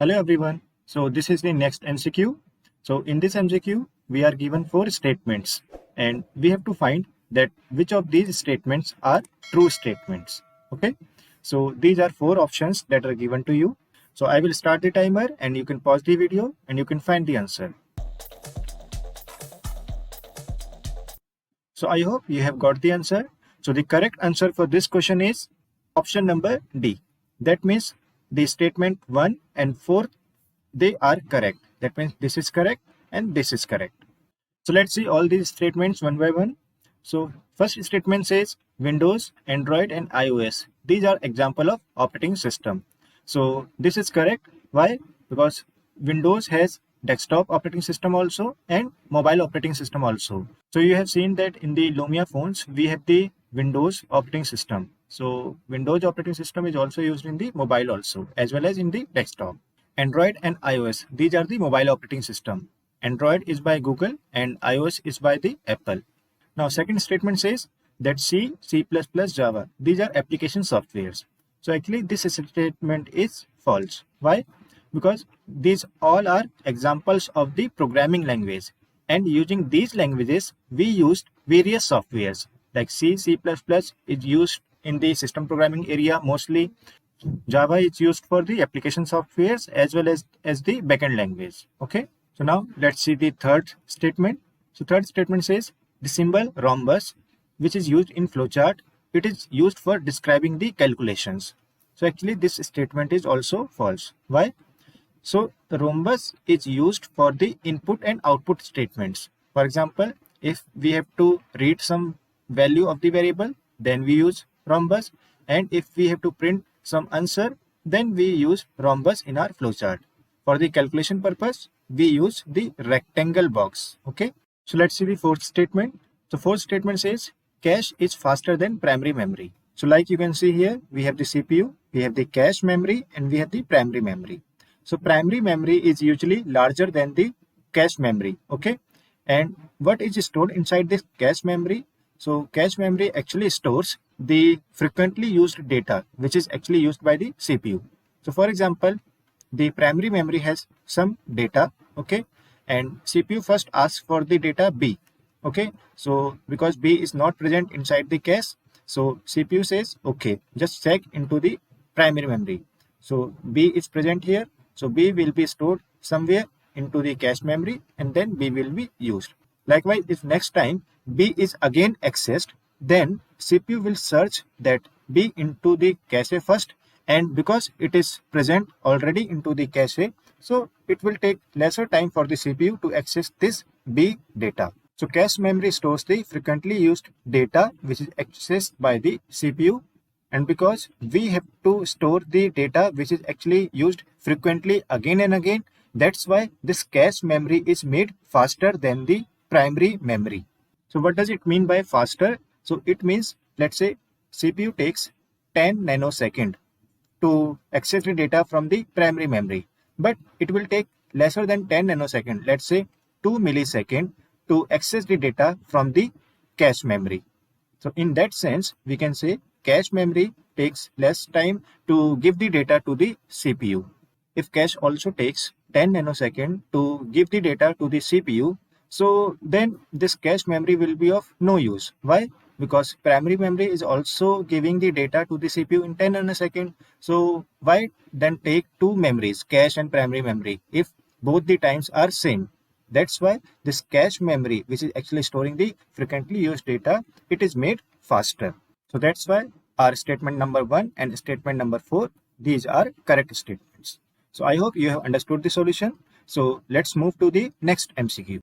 Hello everyone. So this is the next MCQ. So in this MCQ, we are given four statements and we have to find that which of these statements are true statements. Okay. So these are four options that are given to you. So I will start the timer and you can pause the video and you can find the answer. So I hope you have got the answer. So the correct answer for this question is option number D. That means the statement 1 and 4, they are correct. That means this is correct and this is correct. So let's see all these statements one by one. So first statement says Windows, Android and iOS. These are example of operating system. So this is correct. Why? Because Windows has desktop operating system also and mobile operating system also. So you have seen that in the Lumia phones, we have the Windows operating system. So Windows operating system is also used in the mobile also, as well as in the desktop. Android and iOS, these are the mobile operating system. Android is by Google and iOS is by the Apple. Now second statement says that C, C++, Java, these are application softwares. So actually this statement is false. Why? Because these all are examples of the programming language, and using these languages we used various softwares like C, C++ is used in the system programming area mostly. Java is used for the application softwares as well as the backend language. Okay. So now let's see the third statement. So third statement says the symbol rhombus, which is used in flowchart, it is used for describing the calculations. So actually this statement is also false. Why? So the rhombus is used for the input and output statements. For example, if we have to read some value of the variable, then we use rhombus, and if we have to print some answer, then we use rhombus in our flowchart. For the calculation purpose, we use the rectangle box. Okay. So let's see the fourth statement. The fourth statement says cache is faster than primary memory. So like you can see here, we have the CPU, we have the cache memory, and we have the primary memory. So primary memory is usually larger than the cache memory. Okay. And what is stored inside this cache memory? So cache memory actually stores the frequently used data, which is actually used by the CPU. So for example, the primary memory has some data. Okay. And CPU first asks for the data B. Okay. So because B is not present inside the cache, so CPU says, okay, just check into the primary memory. So B is present here. So B will be stored somewhere into the cache memory and then B will be used. Likewise, if next time B is again accessed, then CPU will search that B into the cache first, and because it is present already into the cache, so it will take lesser time for the CPU to access this B data. So cache memory stores the frequently used data which is accessed by the CPU. And because we have to store the data which is actually used frequently again and again, that's why this cache memory is made faster than the primary memory. So what does it mean by faster? So it means, let's say CPU takes 10 nanosecond to access the data from the primary memory, but it will take lesser than 10 nanosecond, let's say 2 millisecond to access the data from the cache memory. So in that sense, we can say cache memory takes less time to give the data to the CPU. If cache also takes 10 nanosecond to give the data to the CPU, so then this cache memory will be of no use. Why? Because primary memory is also giving the data to the CPU in 10 nanosecond. So why then take two memories, cache and primary memory, if both the times are same? That's why this cache memory, which is actually storing the frequently used data, it is made faster. So that's why our statement number 1 and statement number 4, these are correct statements. So I hope you have understood the solution. So let's move to the next MCQ.